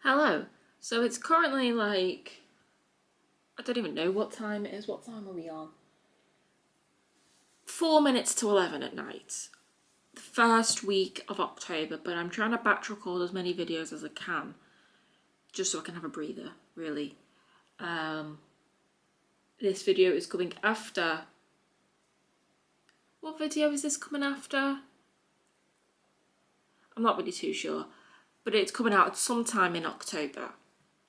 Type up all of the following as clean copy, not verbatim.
Hello. So it's currently like, I don't even know what time it is. What time are we on? 4 minutes to 11 at night. The first week of October, but I'm trying to batch record as many videos as I can, just so I can have a breather, really. This video is coming after. What video is this coming after? I'm not really too sure, but it's coming out sometime in October,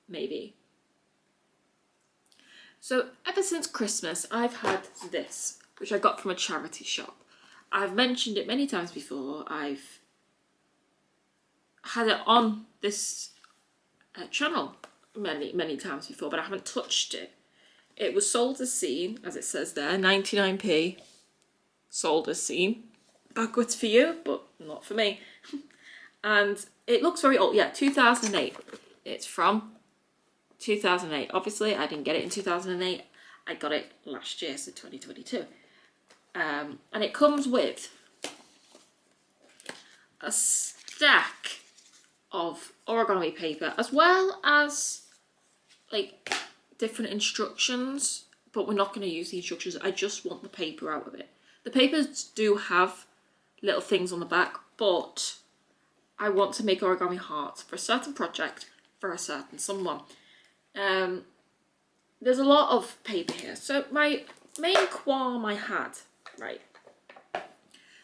maybe. So ever since Christmas, I've had this, which I got from a charity shop. I've mentioned it many times before. I've had it on this channel many times before, but I haven't touched it. It was sold as seen, as it says there, 99p. Sold as seen. Backwards for you, but not for me. And it looks very old. Yeah, 2008. It's from 2008. Obviously, I didn't get it in 2008. I got it last year, so 2022. And it comes with a stack of origami paper, as well as like different instructions, but we're not going to use the instructions. I just want the paper out of it. The papers do have little things on the back, but I want to make origami hearts for a certain project for a certain someone. There's a lot of paper here. So my main qualm I had, right?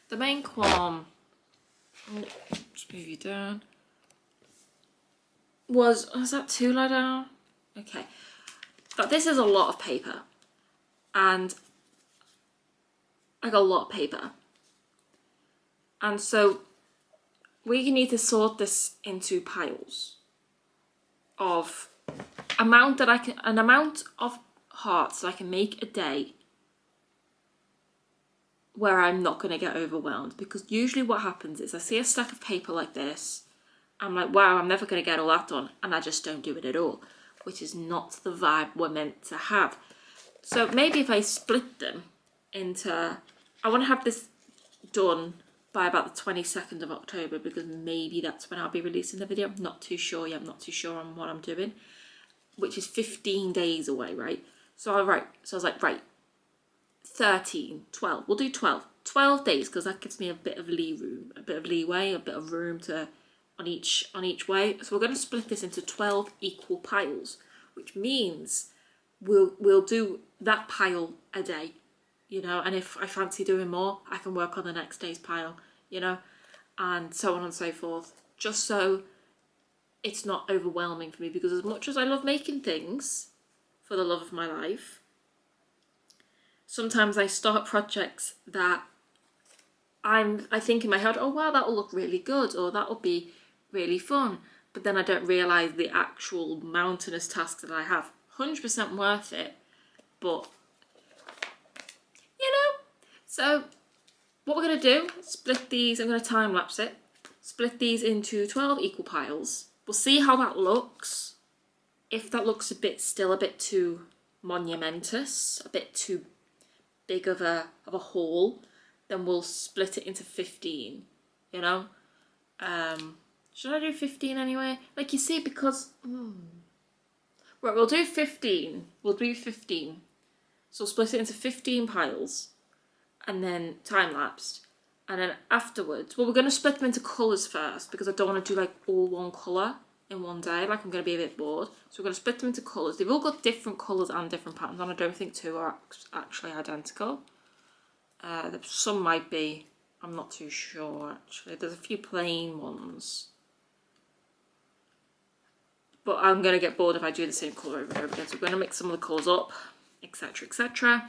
The main qualm, just move you down, was that too low down? Okay. But this is a lot of paper. And I got a lot of paper. And so we need to sort this into piles of an amount of hearts that I can make a day where I'm not going to get overwhelmed. Because usually what happens is I see a stack of paper like this, I'm like, wow, I'm never going to get all that done, and I just don't do it at all, which is not the vibe we're meant to have. So maybe if I split them into, I want to have this done by about the 22nd of October, because maybe that's when I'll be releasing the video. I'm not too sure yet. I'm not too sure on what I'm doing, which is 15 days away, right? So I was like, right, 13, 12. We'll do 12. 12 days, because that gives me a bit of leeway, a bit of room to on each way. So we're going to split this into 12 equal piles, which means we'll do that pile a day. You know, and if I fancy doing more, I can work on the next day's pile, you know, and so on and so forth, just so it's not overwhelming for me. Because as much as I love making things for the love of my life, sometimes I start projects that I think in my head, oh wow, that'll look really good, or that'll be really fun, but then I don't realise the actual mountainous task that I have. 100% worth it, but so what we're going to do, split these, I'm going to time lapse it, split these into 12 equal piles. We'll see how that looks. If that looks still a bit too monumentous, a bit too big of a haul, then we'll split it into 15, you know. Should I do 15 anyway? Like, you see, because, right, we'll do 15. So we'll split it into 15 piles. And then time-lapsed. And then afterwards, well, we're going to split them into colours first, because I don't want to do like all one colour in one day. Like, I'm going to be a bit bored. So we're going to split them into colours. They've all got different colours and different patterns, and I don't think two are actually identical. Some might be. I'm not too sure, actually. There's a few plain ones. But I'm going to get bored if I do the same colour over and over again. So we're going to mix some of the colours up, etc, etc.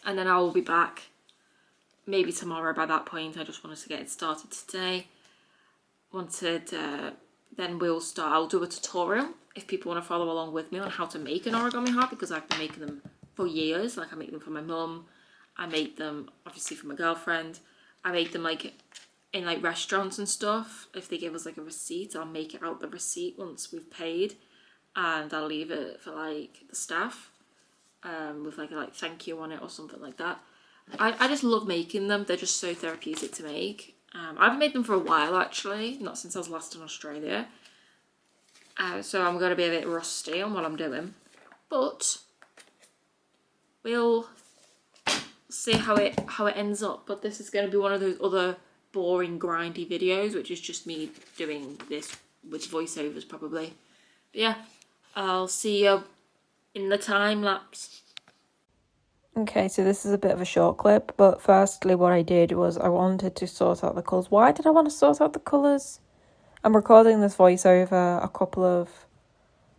And then I will be back maybe tomorrow. By that point, I just wanted to get it started today. Then I'll do a tutorial if people want to follow along with me on how to make an origami heart, because I've been making them for years. Like, I make them for my mum, I make them obviously for my girlfriend, I make them like in like restaurants and stuff. If they give us like a receipt, I'll make it out the receipt once we've paid, and I'll leave it for like the staff. With like a thank you on it or something like that. I just love making them. They're just so therapeutic to make. I haven't made them for a while, actually, not since I was last in Australia. So I'm going to be a bit rusty on what I'm doing. But we'll see how it ends up. But this is going to be one of those other boring, grindy videos, which is just me doing this with voiceovers probably. But yeah, I'll see you in the time lapse. Okay, so this is a bit of a short clip, but firstly what I did was I wanted to sort out the colours. Why did I want to sort out the colours? I'm recording this voiceover about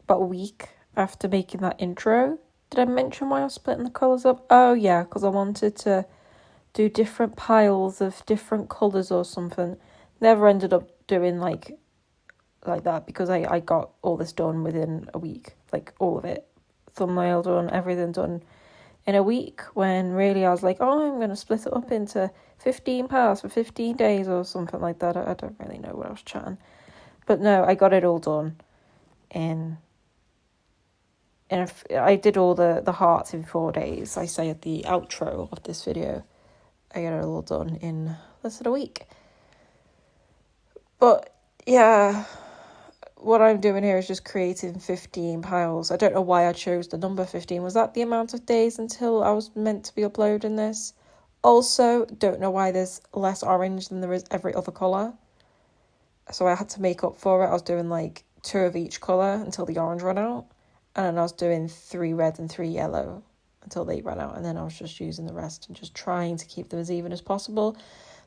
a week after making that intro. Did I mention why I was splitting the colours up? Oh yeah, because I wanted to do different piles of different colours or something. Never ended up doing like that because I got all this done within a week. Like all of it. Thumbnail done, everything done in a week, when really I was like, oh, I'm going to split it up into 15 parts for 15 days or something like that. I don't really know what I was chatting. But no, I got it all done I did all the hearts in 4 days. I say at the outro of this video, I got it all done in less than a week. But yeah, what I'm doing here is just creating 15 piles. I don't know why I chose the number 15. Was that the amount of days until I was meant to be uploading this? Also, don't know why there's less orange than there is every other colour. So I had to make up for it. I was doing like 2 of each colour until the orange ran out. And then I was doing 3 red and 3 yellow until they ran out. And then I was just using the rest and just trying to keep them as even as possible.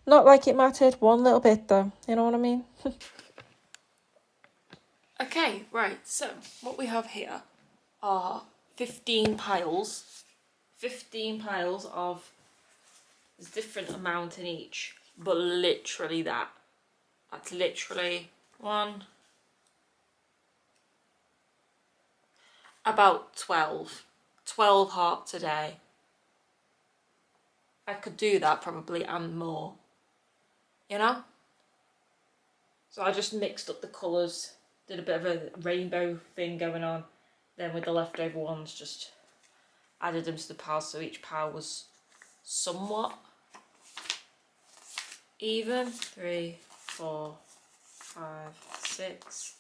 Not like it mattered one little bit though. You know what I mean? Okay, right, so what we have here are 15 piles. 15 piles of, there's different amount in each, but literally that. That's literally about 12 hearts a day. I could do that probably and more, you know? So I just mixed up the colours, did a bit of a rainbow thing going on, then with the leftover ones just added them to the piles so each pile was somewhat even. 3, 4, 5, 6,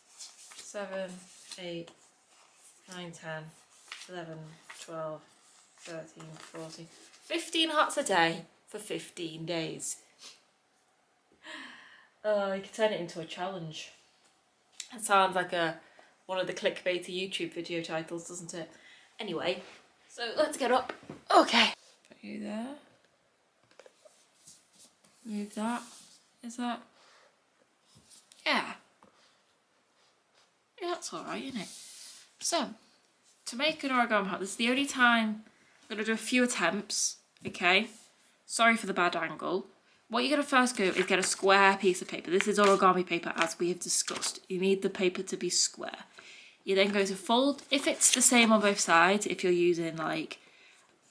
7, 8, 9, 10, 11, 12, 13, 14, 15 hearts a day for 15 days. You could turn it into a challenge. It sounds like one of the clickbaity YouTube video titles, doesn't it? Anyway, so let's get up. Okay. Put you there. Move that. Is that? Yeah. Yeah, that's alright, isn't it? So, to make an origami hat, this is the only time I'm going to do a few attempts, okay? Sorry for the bad angle. What you're going to first go is get a square piece of paper. This is origami paper, as we have discussed. You need the paper to be square. You're then going to fold, if it's the same on both sides, if you're using like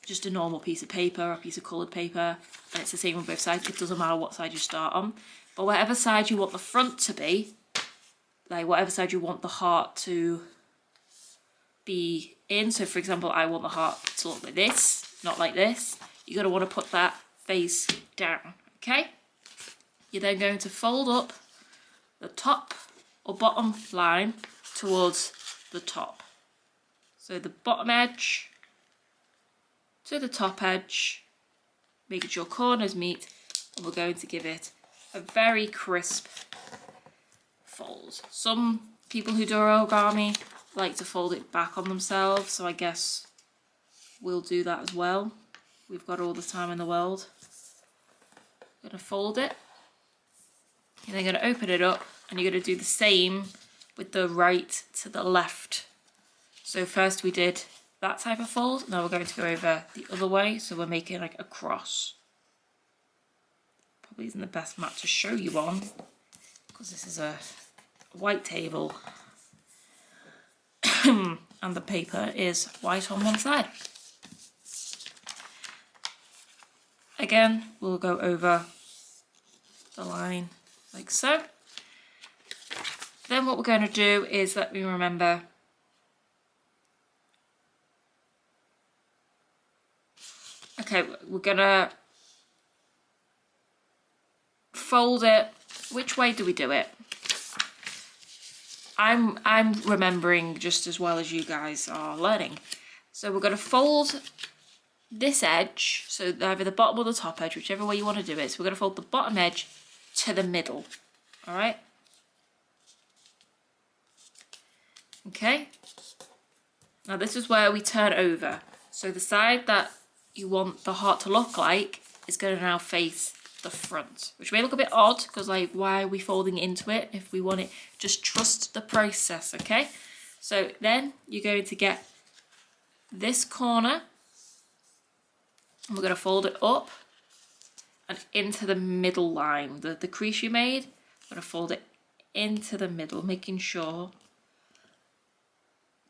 just a normal piece of paper or a piece of coloured paper, and it's the same on both sides, it doesn't matter what side you start on. But whatever side you want the front to be, like whatever side you want the heart to be in, so for example, I want the heart to look like this, not like this, you're going to want to put that face down, okay? You're then going to fold up the top or bottom line towards the top. So the bottom edge to the top edge, making sure corners meet, and we're going to give it a very crisp fold. Some people who do origami like to fold it back on themselves, so I guess we'll do that as well. We've got all the time in the world. I'm going to fold it. You're then going to open it up, and you're going to do the same with the right to the left. So first we did that type of fold, now we're going to go over the other way, so we're making like a cross. Probably isn't the best mat to show you on, because this is a white table and the paper is white on one side. Again, we'll go over the line like so. Then what we're going to do is, let me remember, okay, we're going to fold it. Which way do we do it? I'm remembering just as well as you guys are learning. So we're going to fold this edge, so either the bottom or the top edge, whichever way you want to do it. So we're going to fold the bottom edge to the middle. All right. Okay. Now this is where we turn over. So the side that you want the heart to look like is going to now face the front, which may look a bit odd because like, why are we folding into it if we want it? Just trust the process, okay? So then you're going to get this corner and we're going to fold it up and into the middle line. The crease you made, we're going to fold it into the middle, making sure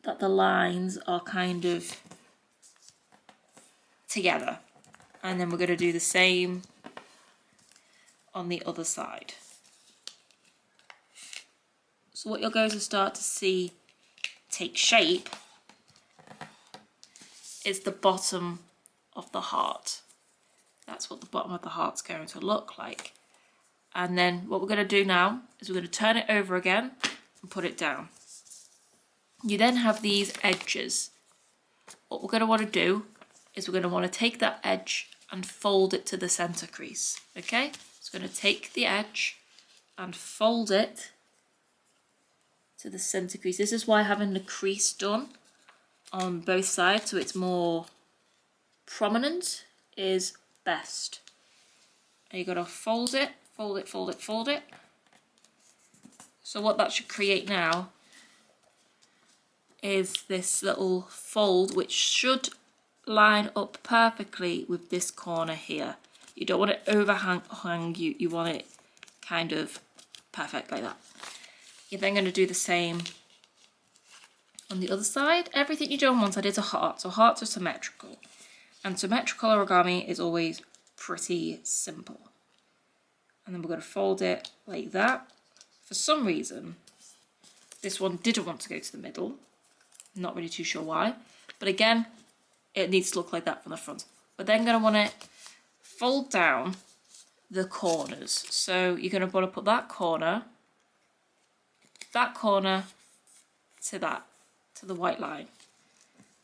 that the lines are kind of together. And then we're going to do the same on the other side. So what you're going to start to see take shape is the bottom of the heart. That's what the bottom of the heart's going to look like. And then what we're going to do now is we're going to turn it over again and put it down. You then have these edges. What we're going to want to do is we're going to want to take that edge and fold it to the center crease, okay? So we're going to take the edge and fold it to the center crease. This is why having the crease done on both sides so it's more prominent is best. And you're going to fold it, fold it, fold it, fold it. So what that should create now is this little fold which should line up perfectly with this corner here. You don't want it overhang, you want it kind of perfect like that. You're then going to do the same on the other side. Everything you do on one side is a heart, so hearts are symmetrical. And symmetrical origami is always pretty simple. And then we're going to fold it like that. For some reason, this one didn't want to go to the middle. Not really too sure why. But again, it needs to look like that from the front. We're then going to want to fold down the corners. So you're going to want to put that corner to that, to the white line,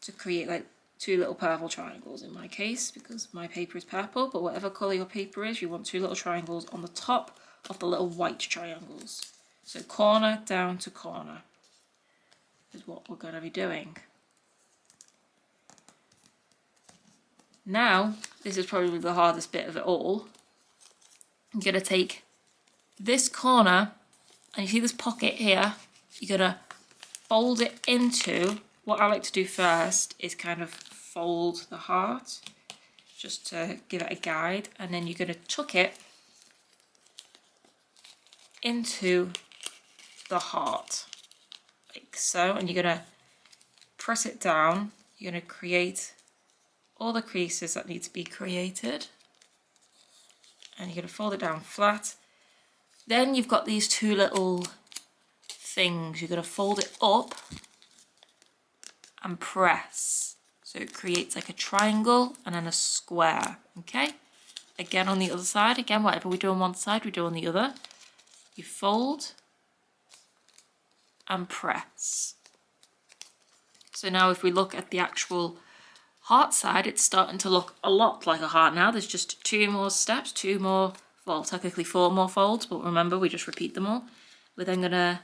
to create like two little purple triangles in my case, because my paper is purple, but whatever colour your paper is, you want two little triangles on the top of the little white triangles. So corner down to corner is what we're going to be doing. Now, this is probably the hardest bit of it all. I'm going to take this corner, and you see this pocket here, you're going to fold it into, what I like to do first is kind of fold the heart, just to give it a guide, and then you're going to tuck it into the heart, like so, and you're going to press it down. You're going to create all the creases that need to be created, and you're going to fold it down flat. Then you've got these two little things. You're going to fold it up and press, so it creates like a triangle and then a square. Okay, again on the other side, again whatever we do on one side we do on the other. You fold and press. So now if we look at the actual heart side, it's starting to look a lot like a heart now. There's just two more steps, well, technically 4 more folds, but remember, we just repeat them all. We're then going to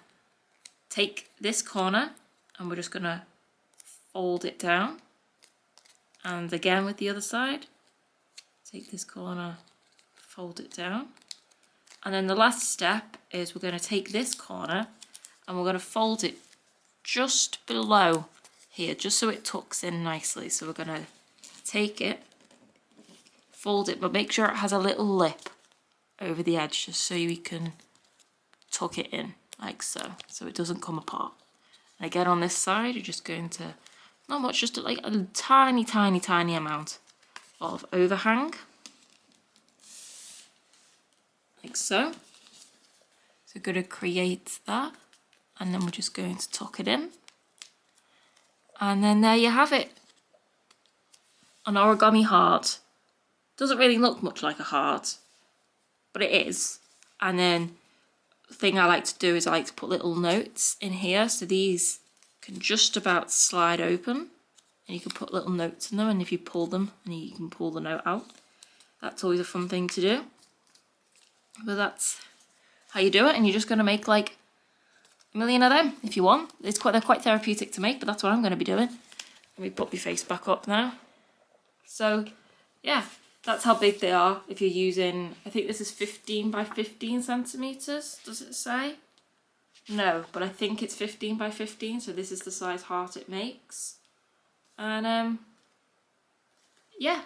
take this corner and we're just going to fold it down. And again with the other side, take this corner, fold it down. And then the last step is we're going to take this corner and we're going to fold it just below here, just so it tucks in nicely. So we're going to take it, fold it, but make sure it has a little lip over the edge, just so you can tuck it in like so it doesn't come apart. And again on this side, you're just going to, not much, just like a tiny, tiny, tiny amount of overhang, like so. So we're going to create that, and then we're just going to tuck it in. And then there you have it. An origami heart. Doesn't really look much like a heart, but it is. And then thing I like to do is I like to put little notes in here. So these can just about slide open and you can put little notes in them, and if you pull them and you can pull the note out. That's always a fun thing to do. But that's how you do it, and you're just going to make like a million of them if you want. They're quite therapeutic to make, but that's what I'm going to be doing. Let me put my face back up now. So yeah, that's how big they are. If you're using, I think this is 15 by 15 centimeters, does it say? No, but I think it's 15 by 15, so this is the size heart it makes. And yeah,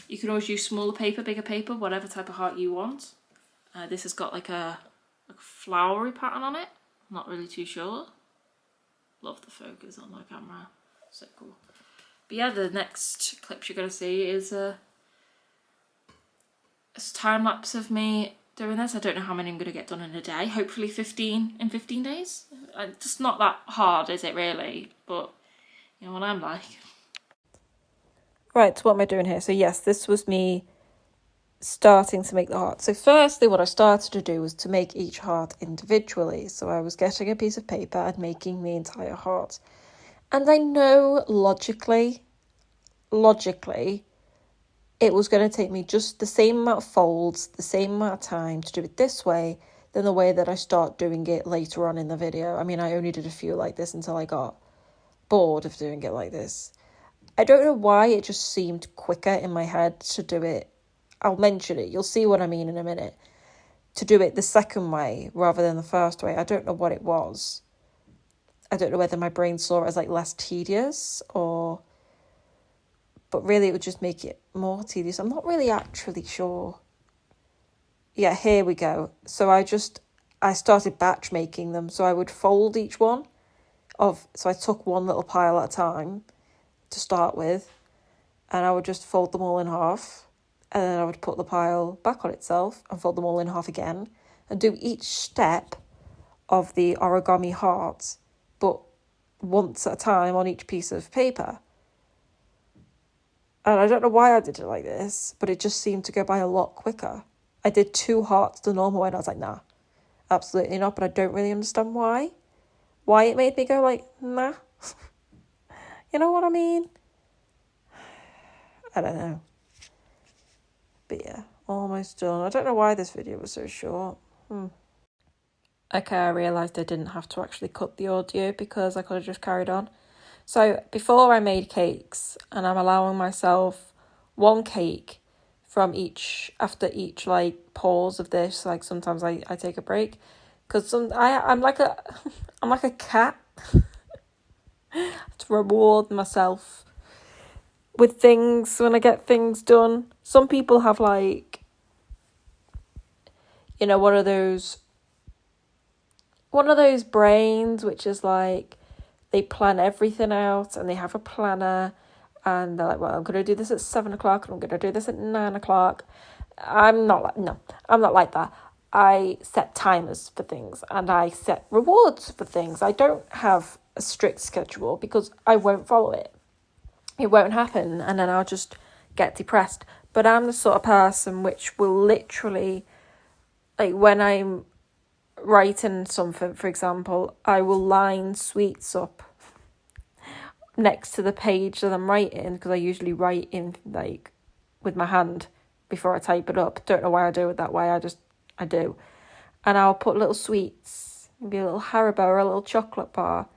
you can always use smaller paper, bigger paper, whatever type of heart you want. This has got like a flowery pattern on it. I'm not really too sure. Love the focus on my camera. So cool. But yeah, the next clips you're going to see is a time lapse of me doing this. I don't know how many I'm going to get done in a day. Hopefully 15 in 15 days. It's just not that hard, is it really? But you know what I'm like. Right, so what am I doing here? So yes, this was me starting to make the heart. So firstly, what I started to do was to make each heart individually. So I was getting a piece of paper and making the entire heart. And I know logically, it was going to take me just the same amount of folds, the same amount of time to do it this way than the way that I start doing it later on in the video. I mean, I only did a few like this until I got bored of doing it like this. I don't know why, it just seemed quicker in my head to do it. I'll mention it. You'll see what I mean in a minute. To do it the second way rather than the first way. I don't know what it was. I don't know whether my brain saw it as like less tedious or... But really it would just make it more tedious. I'm not really actually sure. Yeah, here we go. So I started batch making them. So I would fold each one so I took one little pile at a time to start with, and I would just fold them all in half, and then I would put the pile back on itself and fold them all in half again, and do each step of the origami heart, but once at a time on each piece of paper. And I don't know why I did it like this, but it just seemed to go by a lot quicker. I did 2 hearts the normal way, and I was like, nah, absolutely not, but I don't really understand why. Why it made me go like, nah. You know what I mean? I don't know. But yeah, almost done. I don't know why this video was so short. Okay, I realised I didn't have to actually cut the audio because I could have just carried on. So before I made cakes, and I'm allowing myself 1 cake from after each like pause of this. Like sometimes I take a break because I'm like a cat. To reward myself with things when I get things done. Some people have like, you know, one of those brains which is like they plan everything out and they have a planner and they're like, well, I'm going to do this at 7 o'clock and I'm going to do this at 9 o'clock. I'm not like that. I set timers for things and I set rewards for things. I don't have a strict schedule because I won't follow it. It won't happen and then I'll just get depressed. But I'm the sort of person which will literally, like when I'm writing something, for example, I will line sweets up next to the page that I'm writing because I usually write in like with my hand before I type it up. Don't know why I do it that way, I do. And I'll put little sweets, maybe a little Haribo or a little chocolate bar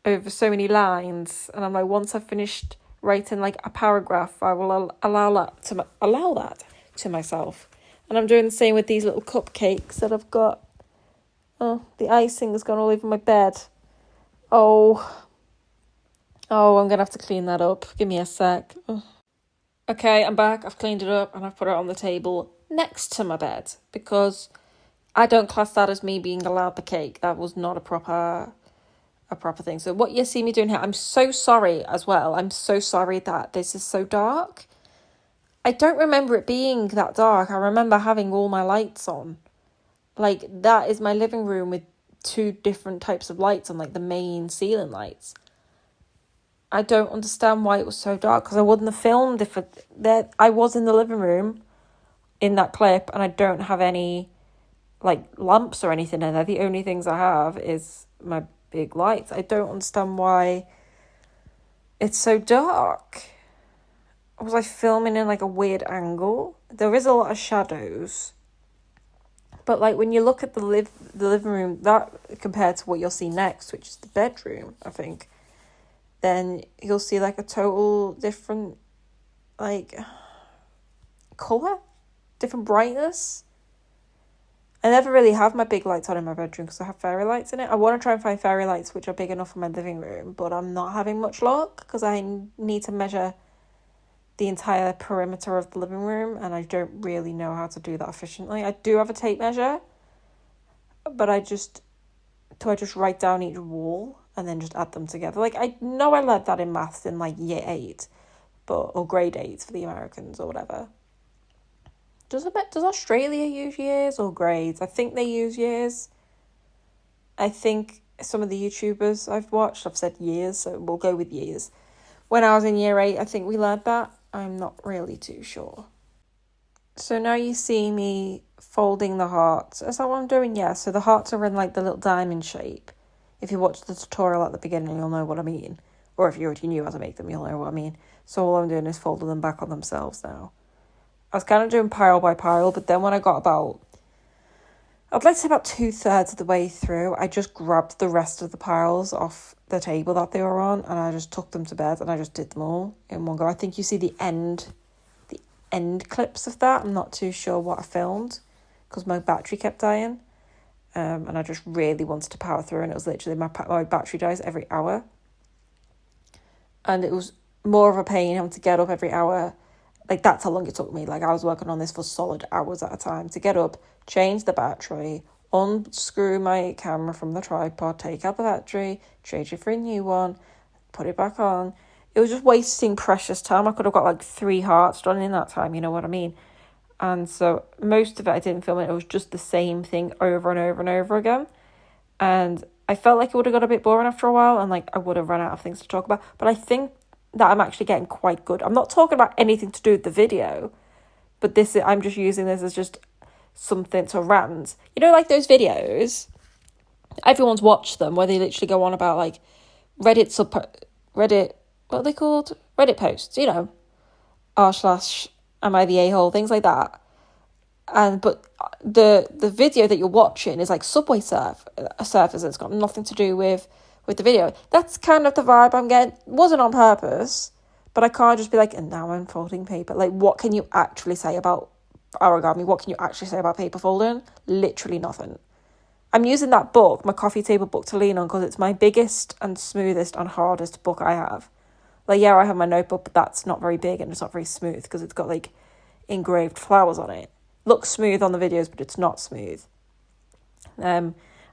over so many lines, and I'm like, once I've finished writing like a paragraph, I will allow that to myself. And I'm doing the same with these little cupcakes that I've got. Oh, the icing has gone all over my bed. Oh, I'm gonna have to clean that up. Give me a sec. Oh. Okay, I'm back. I've cleaned it up and I've put it on the table next to my bed because I don't class that as me being allowed the cake. That was not a proper thing. So what you see me doing here, I'm so sorry as well. I'm so sorry that this is so dark. I don't remember it being that dark. I remember having all my lights on. Like, that is my living room with 2 different types of lights on, like the main ceiling lights. I don't understand why it was so dark because I wouldn't have filmed if I was in the living room in that clip and I don't have any like lamps or anything in there. The only things I have is my big lights. I don't understand why it's so dark. Was I filming in like a weird angle? There is a lot of shadows. But like when you look at the living room, that compared to what you'll see next, which is the bedroom, I think, then you'll see like a total different like colour, different brightness. I never really have my big lights on in my bedroom because I have fairy lights in it. I want to try and find fairy lights which are big enough for my living room, but I'm not having much luck because I need to measure the entire perimeter of the living room, and I don't really know how to do that efficiently. I do have a tape measure, but do I just write down each wall and then just add them together? Like, I know I learned that in maths in like year 8, or grade 8 for the Americans or whatever. Does Australia use years or grades? I think they use years. I think some of the YouTubers I've watched, I've said years, so we'll go with years. When I was in year 8, I think we learned that. I'm not really too sure. So now you see me folding the hearts. Is that what I'm doing? Yeah, so the hearts are in like the little diamond shape. If you watch the tutorial at the beginning, you'll know what I mean. Or if you already knew how to make them, you'll know what I mean. So all I'm doing is folding them back on themselves now. I was kind of doing pile by pile, but then when I got I'd like to say about 2/3 of the way through, I just grabbed the rest of the piles off the table that they were on, and I just took them to bed, and I just did them all in one go. I think you see the end clips of that. I'm not too sure what I filmed because my battery kept dying, and I just really wanted to power through, and it was literally my battery dies every hour, and it was more of a pain having to get up every hour. Like, that's how long it took me. Like, I was working on this for solid hours at a time to get up, change the battery, unscrew my camera from the tripod, take out the battery, change it for a new one, put it back on. It was just wasting precious time. I could have got like 3 hearts done in that time, you know what I mean? And so most of it I didn't film it. It was just the same thing over and over and over again. And I felt like it would have got a bit boring after a while, and like I would have run out of things to talk about. But I think that I'm actually getting quite good. I'm not talking about anything to do with the video, but I'm just using this as just something to rant. You know, like those videos, everyone's watched them, where they literally go on about like Reddit, what are they called? Reddit posts, you know, r/am I the a-hole, things like that. But the video that you're watching is like Subway surfers. It's got nothing to do with the video. That's kind of the vibe I'm getting. It wasn't on purpose, but I can't just be like, and now I'm folding paper. Like, what can you actually say about origami? What can you actually say about paper folding? Literally nothing. I'm using that book, my coffee table book, to lean on because it's my biggest and smoothest and hardest book I have. Like, yeah, I have my notebook, but that's not very big and it's not very smooth because it's got like engraved flowers on it. Looks smooth on the videos, but it's not smooth.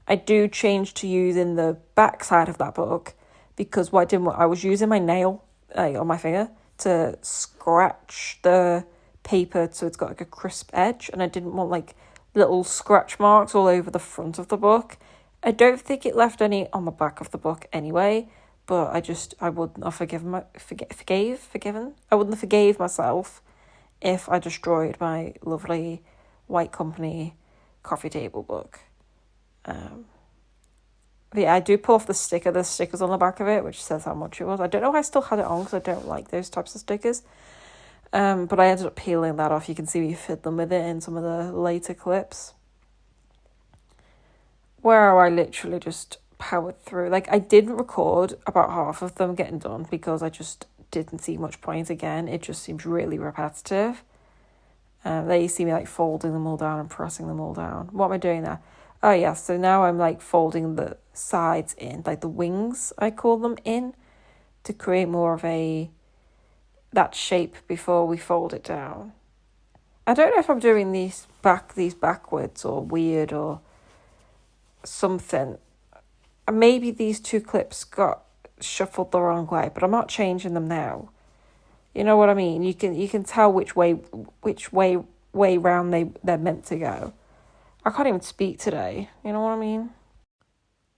I do change to using the back side of that book because I was using my nail on my finger to scratch the paper so it's got like a crisp edge, and I didn't want like little scratch marks all over the front of the book. I don't think it left any on the back of the book anyway, but I wouldn't have forgiven myself if I destroyed my lovely White Company coffee table book. But yeah, I do pull off the stickers on the back of it, which says how much it was. I don't know if I still had it on because I don't like those types of stickers. But I ended up peeling that off. You can see we fiddling with it in some of the later clips, where I literally just powered through. Like, I didn't record about half of them getting done because I just didn't see much point again. It just seems really repetitive. There you see me like folding them all down and pressing them all down. What am I doing there? Oh yeah, so now I'm like folding the sides in, like the wings, I call them, in to create more of that shape before we fold it down. I don't know if I'm doing these backwards or weird or something. Maybe these 2 clips got shuffled the wrong way, but I'm not changing them now. You know what I mean? You can tell which way round they're meant to go. I can't even speak today. You know what I mean?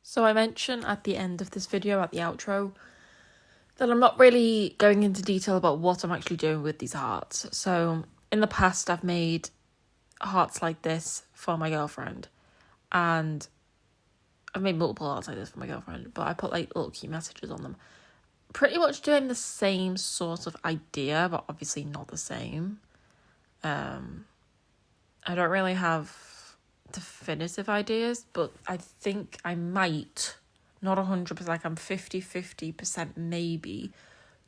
So I mentioned at the end of this video, at the outro, that I'm not really going into detail about what I'm actually doing with these hearts. So in the past, I've made hearts like this for my girlfriend. And I've made multiple arts like this for my girlfriend, but I put like little cute messages on them. Pretty much doing the same sort of idea, but obviously not the same. I don't really have definitive ideas, but I think I might, not 100%, like I'm 50% maybe,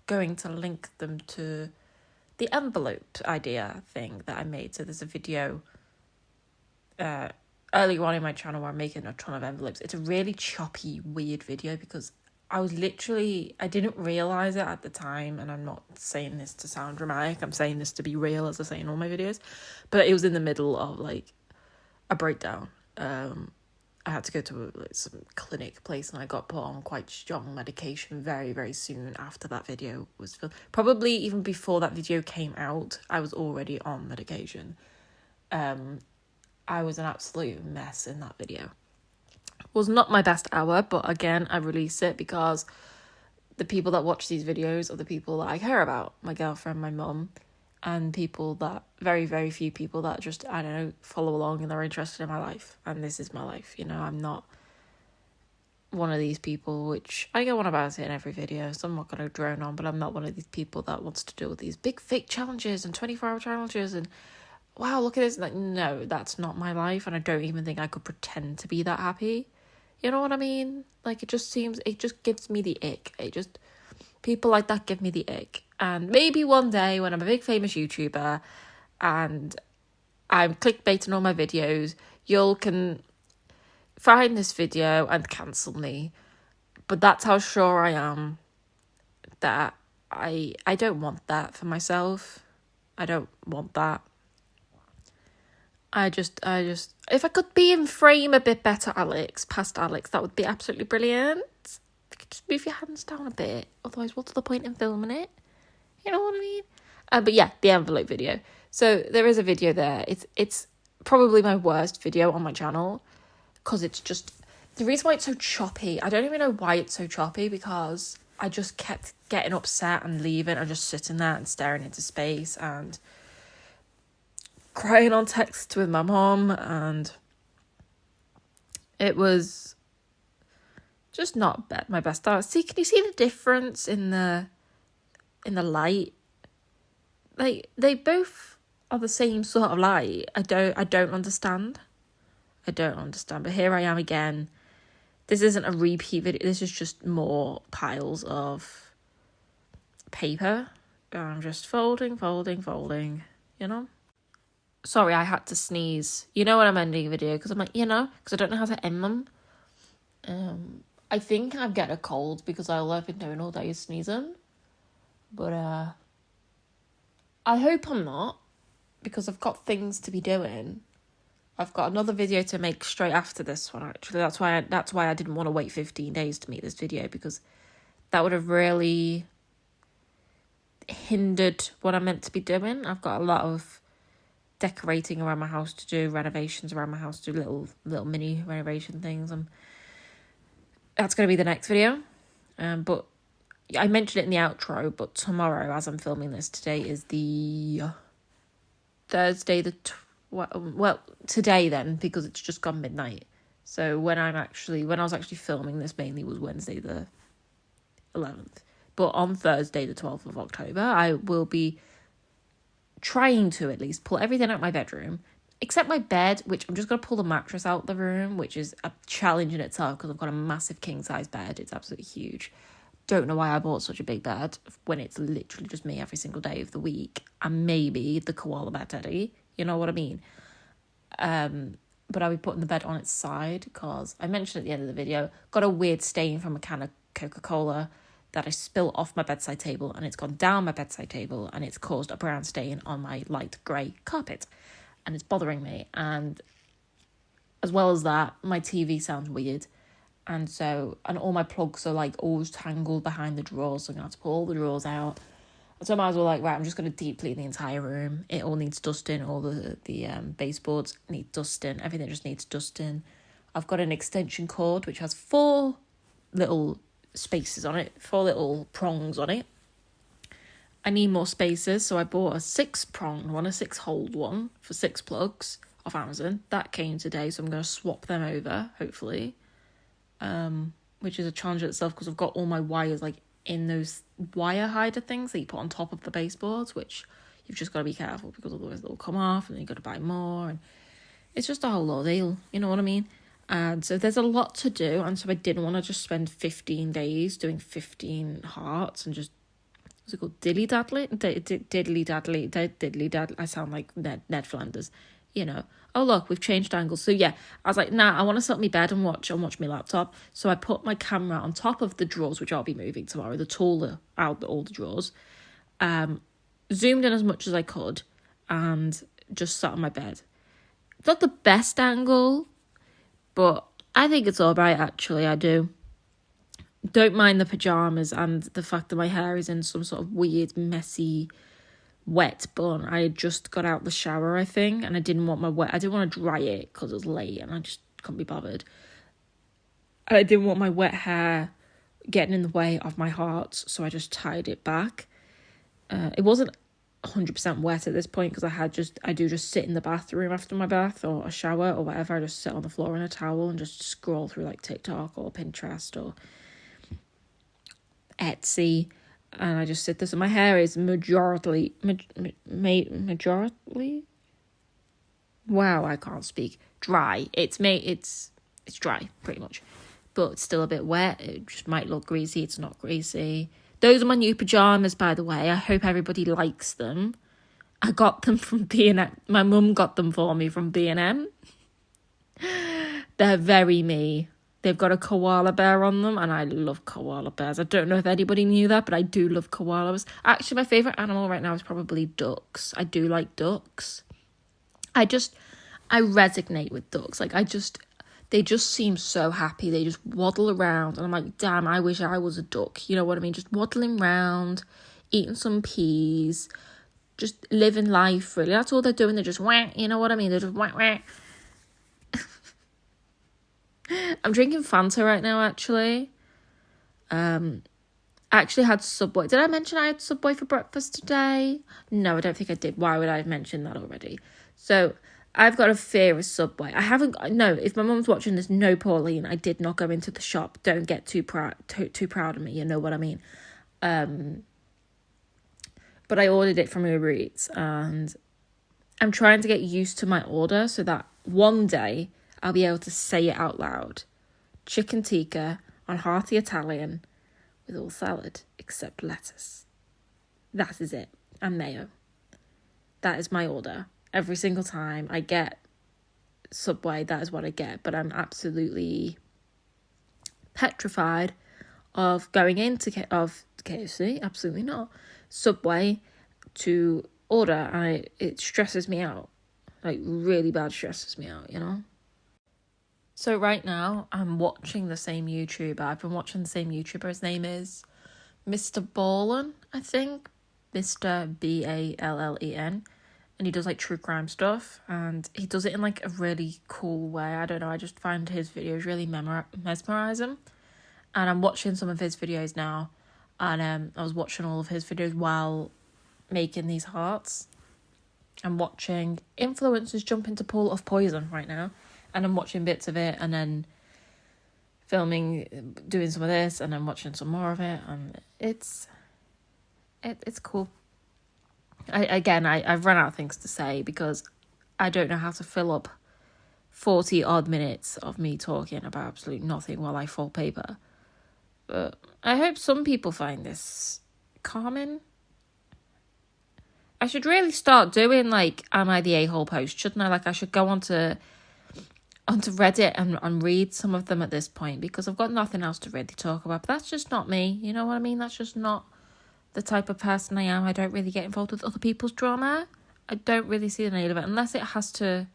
going to link them to the envelope idea thing that I made. So there's a video earlier on in my channel where I'm making a ton of envelopes. It's a really choppy, weird video because I didn't realise it at the time, and I'm not saying this to sound dramatic, I'm saying this to be real, as I say in all my videos, but it was in the middle of like a breakdown. I had to go to some clinic place, and I got put on quite strong medication very, very soon after that video was filmed. Probably even before that video came out, I was already on medication. I was an absolute mess in that video. Was not my best hour, but again, I release it because the people that watch these videos are the people that I care about. My girlfriend, my mum, and people that, very, very few people that just, I don't know, follow along and they're interested in my life. And this is my life, you know. I'm not one of these people, which I go on about it in every video, so I'm not going to drone on, but I'm not one of these people that wants to do these big fake challenges and 24-hour challenges and wow, look at this. Like, no, that's not my life, and I don't even think I could pretend to be that happy. You know what I mean? Like, it just gives me the ick. People like that give me the ick. And maybe one day when I'm a big famous YouTuber and I'm clickbaiting all my videos, you can find this video and cancel me. But that's how sure I am that I don't want that for myself. I don't want that. I just, if I could be in frame a bit better, past Alex, that would be absolutely brilliant. If you could just move your hands down a bit. Otherwise, what's the point in filming it? You know what I mean? But yeah, the envelope video. So there is a video there. It's probably my worst video on my channel because it's just, the reason why it's so choppy, I don't even know why it's so choppy, because I just kept getting upset and leaving and just sitting there and staring into space and crying on text with my mom, and it was just not my best hour. See, can you see the difference in the light? Like, they both are the same sort of light. I don't understand. But here I am again. This isn't a repeat video. This is just more piles of paper. I'm just folding, you know? Sorry, I had to sneeze. You know when I'm ending a video, because I'm like, because I don't know how to end them. I think I'm getting a cold because all I've been doing all day is sneezing. But I hope I'm not, because I've got things to be doing. I've got another video to make straight after this one, actually. That's why I didn't want to wait 15 days to make this video, because that would have really hindered what I'm meant to be doing. I've got a lot of decorating around my house to do, renovations around my house to do, little mini renovation things. That's going to be the next video. But I mentioned it in the outro, but tomorrow, as I'm filming this, today is the Thursday, today then, because it's just gone midnight. So when I was actually filming this, mainly was Wednesday the 11th. But on Thursday the 12th of October, I will be trying to at least pull everything out my bedroom, except my bed, which I'm just going to pull the mattress out the room, which is a challenge in itself because I've got a massive king-size bed. It's absolutely huge. Don't know why I bought such a big bed when it's literally just me every single day of the week, and maybe the koala bear teddy, you know what I mean? But I'll be putting the bed on its side because I mentioned at the end of the video, got a weird stain from a can of Coca-Cola that I spilled off my bedside table, and it's gone down my bedside table and it's caused a brown stain on my light grey carpet, and it's bothering me. And as well as that, my TV sounds weird, and all my plugs are like always tangled behind the drawers, so I'm gonna have to pull all the drawers out. So I might as well I'm just gonna deep clean the entire room. It all needs dusting. All the baseboards need dusting. Everything just needs dusting. I've got an extension cord which has 4 little spaces on it, 4 little prongs on it. I need more spaces, so I bought a 6-pronged one, a 6-hole one for 6 plugs. off Amazon. That came today, so I'm going to swap them over, hopefully. Which is a challenge in itself, because I've got all my wires like in those wire hider things that you put on top of the baseboards, which you've just got to be careful, because otherwise they'll come off and then you've got to buy more, and it's just a whole ordeal, you know what I mean? And so there's a lot to do, and so I didn't want to just spend 15 days doing 15 hearts and just, what's it called, diddly-daddly? Diddly-daddly. I sound like Ned Flanders, you know. Oh, look, we've changed angles. So, yeah, I was like, nah, I want to sit on my bed and watch my laptop. So I put my camera on top of the drawers, which I'll be moving tomorrow, the taller out all the drawers, zoomed in as much as I could, and just sat on my bed. Not the best angle, but I think it's all right, actually. I do. Don't mind the pajamas and the fact that my hair is in some sort of weird, messy, wet bun. I had just got out the shower, I think, and I didn't want to dry it because it was late and I just couldn't be bothered. And I didn't want my wet hair getting in the way of my hearts, so I just tied it back. It wasn't 100% wet at this point, because I do just sit in the bathroom after my bath or a shower or whatever. I just sit on the floor in a towel and just scroll through like TikTok or Pinterest or Etsy, and I just sit there. So my hair is majorly. Wow, I can't speak. Dry. It's dry pretty much, but it's still a bit wet. It just might look greasy. It's not greasy. Those are my new pajamas, by the way. I hope everybody likes them. I got them from B&M. My mum got them for me from B&M. They're very me. They've got a koala bear on them, and I love koala bears. I don't know if anybody knew that, but I do love koalas. Actually, my favourite animal right now is probably ducks. I do like ducks. I resonate with ducks. Like, they just seem so happy. They just waddle around, and I'm like, damn, I wish I was a duck. You know what I mean? Just waddling around, eating some peas, just living life, really. That's all they're doing. They're just whack, you know what I mean? They're just whack, whack. I'm drinking Fanta right now, actually. I actually had Subway. Did I mention I had Subway for breakfast today? No, I don't think I did. Why would I have mentioned that already? So, I've got a fear of Subway. No, if my mum's watching this, no, Pauline, I did not go into the shop. Don't get too proud of me, you know what I mean? But I ordered it from Uber Eats, and I'm trying to get used to my order so that one day I'll be able to say it out loud. Chicken tikka on hearty Italian with all salad except lettuce. That is it. And mayo. That is my order. Every single time I get Subway, that is what I get. But I'm absolutely petrified of going into KFC. Absolutely not. Subway to order. And it stresses me out. Like, really bad stresses me out, you know? So right now, I'm watching the same YouTuber. I've been watching the same YouTuber. His name is Mr. Ballin, I think. Mr. Ballen. And he does, like, true crime stuff. And he does it in, like, a really cool way. I don't know. I just find his videos really mesmerising. And I'm watching some of his videos now. And I was watching all of his videos while making these hearts. I'm watching influencers jump into pool of poison right now. And I'm watching bits of it, and then doing some of this, and then watching some more of it, and it's cool. I've run out of things to say because I don't know how to fill up 40 odd minutes of me talking about absolutely nothing while I fold paper. But I hope some people find this calming. I should really start doing, like, Am I the A-hole post, shouldn't I? Like, I should go onto Reddit and read some of them at this point, because I've got nothing else to really talk about. But that's just not me, you know what I mean? That's just not the type of person I am. I don't really get involved with other people's drama. I don't really see the need of it, unless it has to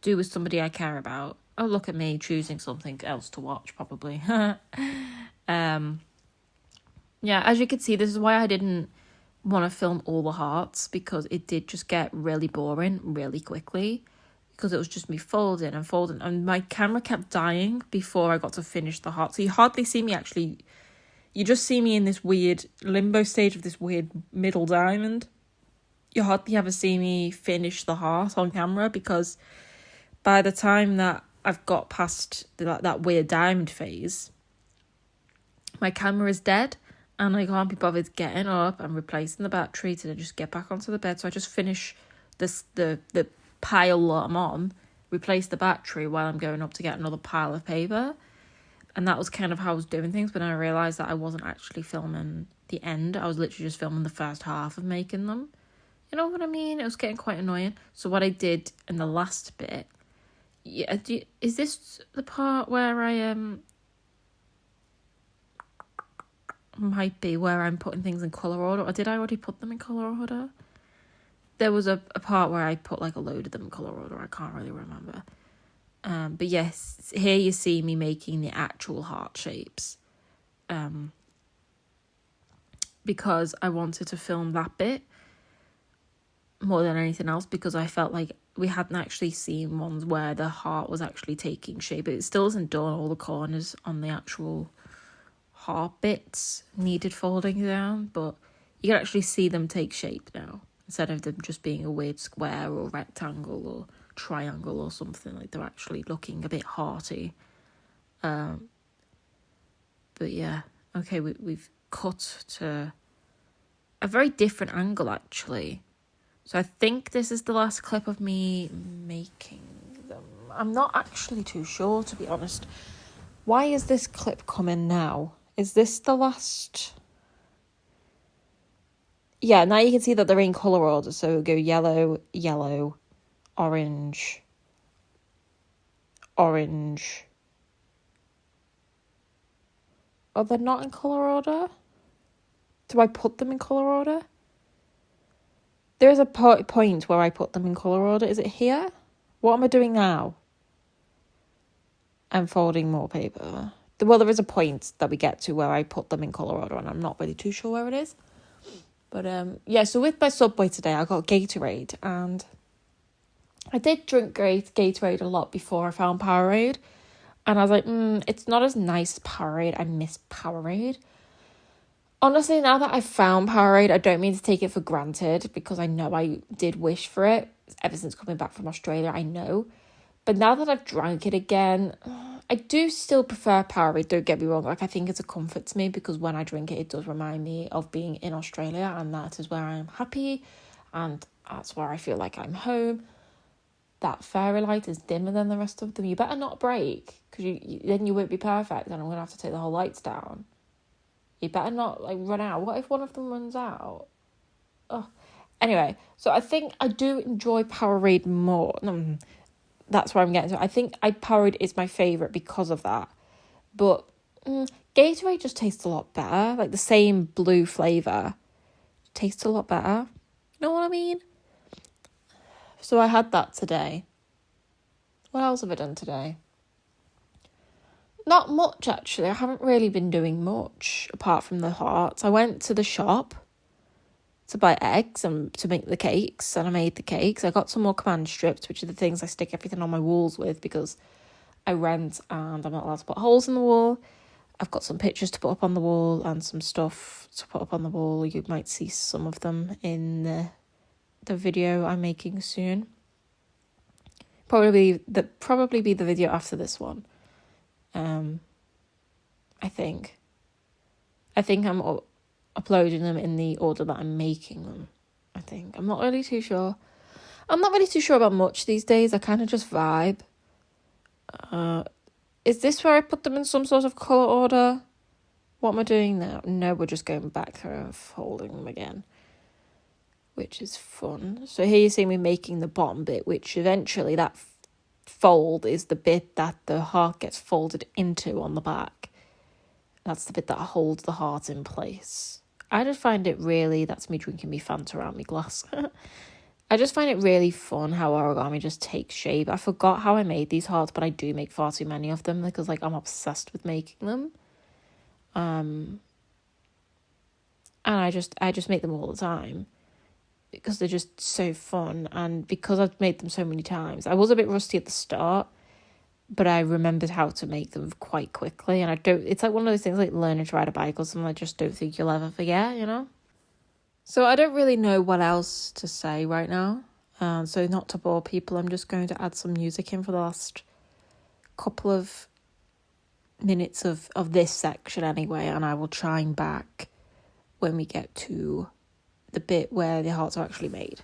do with somebody I care about. Oh, look at me choosing something else to watch, probably. Yeah, as you can see, this is why I didn't want to film all the hearts, because it did just get really boring really quickly. Because it was just me folding, and my camera kept dying before I got to finish the heart. So you hardly see me actually, you just see me in this weird limbo stage of this weird middle diamond. You hardly ever see me finish the heart on camera, because by the time that I've got past that weird diamond phase, my camera is dead and I can't be bothered getting up and replacing the battery to just get back onto the bed. So I just finish the pile that I'm on, replace the battery while I'm going up to get another pile of paper. And that was kind of how I was doing things, but then I realised that I wasn't actually filming the end. I was literally just filming the first half of making them. You know what I mean? It was getting quite annoying. So what I did in the last bit... Yeah, is this the part where I... might be where I'm putting things in colour order. Or did I already put them in colour order? There was a part where I put like a load of them in colour order. I can't really remember. But yes, here you see me making the actual heart shapes. Because I wanted to film that bit more than anything else, because I felt like we hadn't actually seen ones where the heart was actually taking shape. It still isn't done, all the corners on the actual heart bits needed folding down, but you can actually see them take shape now, instead of them just being a weird square or rectangle or triangle or something. Like, they're actually looking a bit hearty. But yeah, okay, we've cut to a very different angle actually. So I think this is the last clip of me making them. I'm not actually too sure, to be honest. Why is this clip coming now? Is this the last? Yeah, now you can see that they're in colour order. So go yellow, yellow, orange, orange. Oh, they're not in colour order? Do I put them in colour order? There is a point where I put them in colour order. Is it here? What am I doing now? I'm folding more paper. Well, there is a point that we get to where I put them in colour order, and I'm not really too sure where it is. But yeah, so with my Subway today, I got Gatorade, and I did drink Gatorade a lot before I found Powerade, and I was like, it's not as nice as Powerade. I miss Powerade. Honestly, now that I've found Powerade, I don't mean to take it for granted, because I know I did wish for it ever since coming back from Australia, I know. But now that I've drank it again, I do still prefer Powerade, don't get me wrong. Like, I think it's a comfort to me, because when I drink it, it does remind me of being in Australia, and that is where I'm happy, and that's where I feel like I'm home. That fairy light is dimmer than the rest of them. You better not break, because then you won't be perfect, and I'm going to have to take the whole lights down. You better not, like, run out. What if one of them runs out? Oh. Anyway, so I think I do enjoy Powerade more. That's where I'm getting to. I think Powerade is my favourite because of that. But Gatorade just tastes a lot better. Like, the same blue flavour tastes a lot better. You know what I mean? So I had that today. What else have I done today? Not much, actually. I haven't really been doing much apart from the hearts. I went to the shop to buy eggs and to make the cakes, and I made the cakes. I got some more command strips, which are the things I stick everything on my walls with, because I rent and I'm not allowed to put holes in the wall. I've got some pictures to put up on the wall and some stuff to put up on the wall. You might see some of them in the video I'm making soon. Probably be the video after this one. I think I'm uploading them in the order that I'm making them. I think. I'm not really too sure. I'm not really too sure about much these days. I kind of just vibe. Is this where I put them in some sort of colour order? What am I doing now? No, we're just going back through folding them again, which is fun. So here you see me making the bottom bit, which eventually that fold is the bit that the heart gets folded into on the back. That's the bit that holds the heart in place. I just find it really, that's me drinking me Fanta around my glass. I just find it really fun how origami just takes shape. I forgot how I made these hearts, but I do make far too many of them, because like I'm obsessed with making them. And I just make them all the time, because they're just so fun, and because I've made them so many times. I was a bit rusty at the start, but I remembered how to make them quite quickly, and it's like one of those things like learning to ride a bike or something. I just don't think you'll ever forget, you know? So I don't really know what else to say right now. So not to bore people, I'm just going to add some music in for the last couple of minutes of this section anyway, and I will chime back when we get to the bit where the hearts are actually made.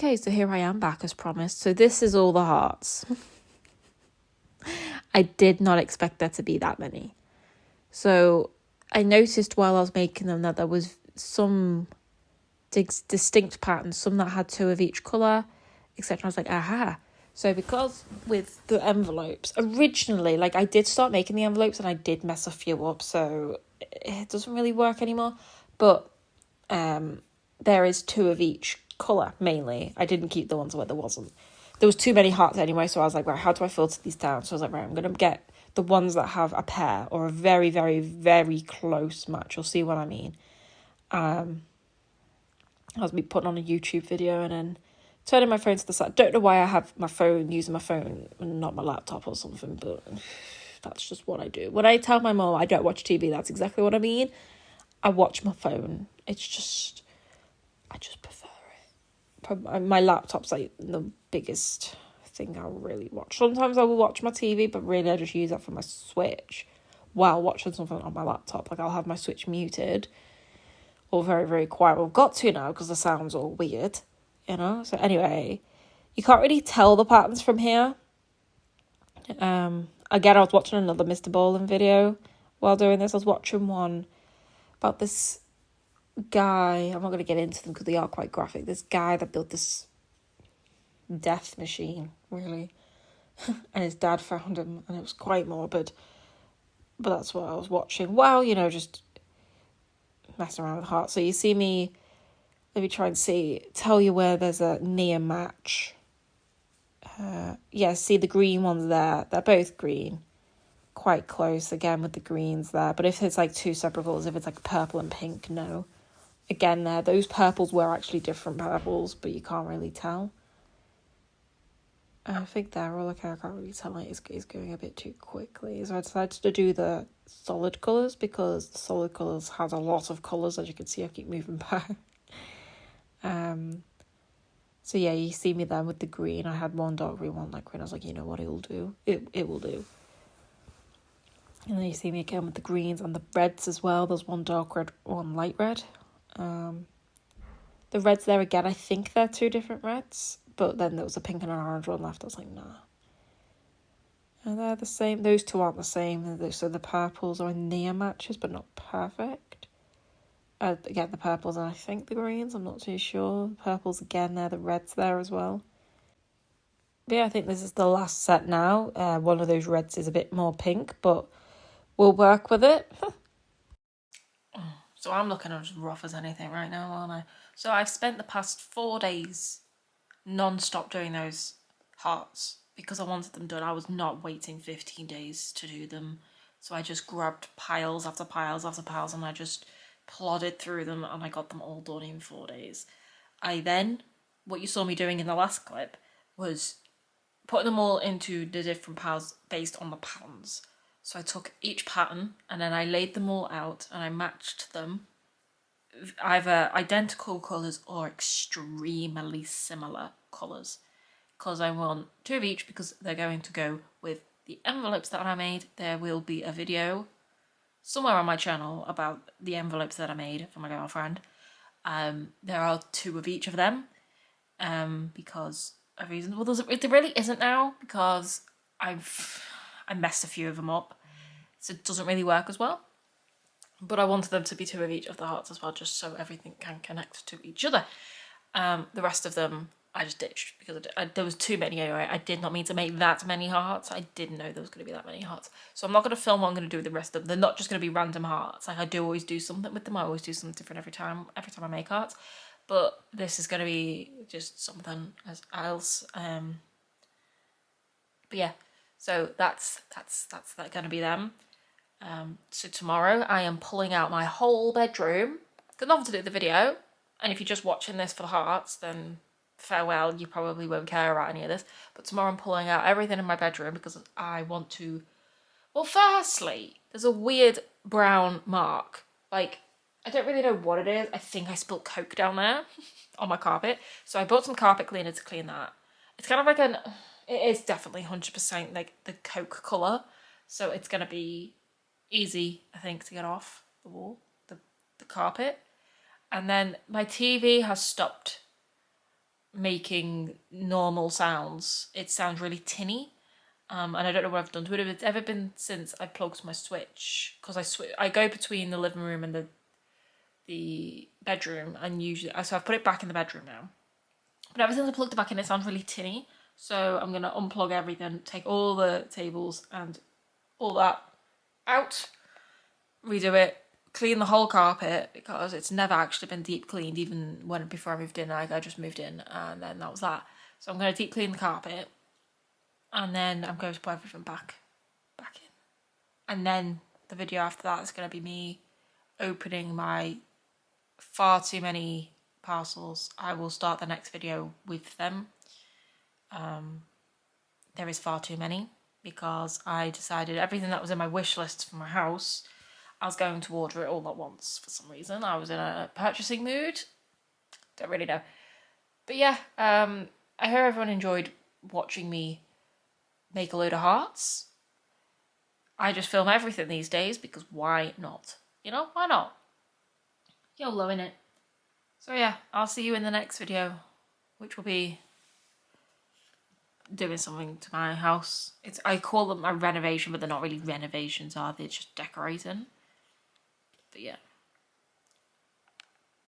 Okay, so here I am back as promised. So this is all the hearts. I did not expect there to be that many. So I noticed while I was making them that there was some distinct patterns, some that had 2 of each colour, etc. I was like, aha. So because with the envelopes, originally, like I did start making the envelopes and I did mess a few up, so it doesn't really work anymore. But there is 2 of each colour, mainly. I didn't keep the ones where there wasn't. There was too many hearts anyway, so I was like, right, how do I filter these down? So I was like, right, I'm going to get the ones that have a pair or a very, very, very close match. You'll see what I mean. I was putting on a YouTube video and then turning my phone to the side. Don't know why I have my phone, using my phone and not my laptop or something, but that's just what I do. When I tell my mom I don't watch TV, that's exactly what I mean. I watch my phone. It's just, I just prefer it. My laptop's like the biggest thing I'll really watch. Sometimes I will watch my TV, but really I just use that for my Switch while watching something on my laptop. Like I'll have my Switch muted or very, very quiet. Well, I've got to now because the sound's all weird, you know? So anyway, you can't really tell the patterns from here. Again, I was watching another Mr. Bowling video while doing this. I was watching one about this guy. I'm not going to get into them because they are quite graphic. This guy that built this death machine, really. And his dad found him and it was quite morbid. But that's what I was watching. Well, you know, just messing around with hearts. So you see me, let me try and tell you where there's a near match. Yeah, see the green ones there. They're both green. Quite close again with the greens there. But if it's like 2 separate colours, if it's like purple and pink, no. Again there, those purples were actually different purples, but you can't really tell. I think they're all okay. I can't really tell. It's going a bit too quickly. So I decided to do the solid colours because the solid colours has a lot of colours. As you can see, I keep moving back. So yeah, you see me then with the green. I had one dark green, one light green. I was like, you know what, it will do. It will do. And then you see me again with the greens and the reds as well. There's one dark red, one light red. The reds there again, I think they're 2 different reds. But then there was a pink and an orange one left. I was like, nah. And they're the same. Those 2 aren't the same. So the purples are near matches, but not perfect. Again, the purples and I think the greens. I'm not too sure. The purples again, they're the reds there as well. But yeah, I think this is the last set now. One of those reds is a bit more pink, but we'll work with it. So I'm looking as rough as anything right now, aren't I? So I've spent the past 4 days non-stop doing those hearts because I wanted them done. I was not waiting 15 days to do them. So I just grabbed piles after piles after piles and I just plodded through them and I got them all done in 4 days. I then, what you saw me doing in the last clip was putting them all into the different piles based on the patterns. So I took each pattern and then I laid them all out and I matched them either identical colours or extremely similar colours, because I want 2 of each because they're going to go with the envelopes that I made. There will be a video somewhere on my channel about the envelopes that I made for my girlfriend. There are 2 of each of them because of reasons. Well, there really isn't now because I messed a few of them up, so it doesn't really work as well. But I wanted them to be 2 of each of the hearts as well, just so everything can connect to each other. The rest of them I just ditched because there was too many anyway. I did not mean to make that many hearts. I didn't know there was going to be that many hearts. So I'm not going to film what I'm going to do with the rest of them. They're not just going to be random hearts. Like I do always do something with them. I always do something different every time I make hearts. But this is going to be just something else. But yeah, so that's going to be them. So tomorrow I am pulling out my whole bedroom. Got nothing to do with the video. And if you're just watching this for the hearts, then farewell, you probably won't care about any of this. But tomorrow I'm pulling out everything in my bedroom because I want to... Well, firstly, there's a weird brown mark. Like, I don't really know what it is. I think I spilled Coke down there on my carpet. So I bought some carpet cleaner to clean that. It's kind of like it is definitely 100% like the Coke colour. So it's going to be easy, I think, to get off the wall, the carpet. And then my TV has stopped making normal sounds, it sounds really tinny. And I don't know what I've done to it. If it's ever been since I plugged my switch, because I go between the living room and the bedroom, and usually so I've put it back in the bedroom now. But ever since I plugged it back in, it sounds really tinny. So I'm gonna unplug everything, take all the tables and all that out, redo it, clean the whole carpet, because it's never actually been deep cleaned. Even before I moved in, I just moved in, and then that was that. So I'm gonna deep clean the carpet, and then I'm going to put everything back in. And then the video after that is going to be me opening my far too many parcels. I will start the next video with them. There is far too many, because I decided everything that was in my wish list for my house, I was going to order it all at once for some reason. I was in a purchasing mood. Don't really know. But yeah, I hope everyone enjoyed watching me make a load of hearts. I just film everything these days because why not? You know, why not? YOLO, innit? So yeah, I'll see you in the next video, which will be doing something to my house. I call them a renovation, but they're not really renovations, are they? It's just decorating. But yeah.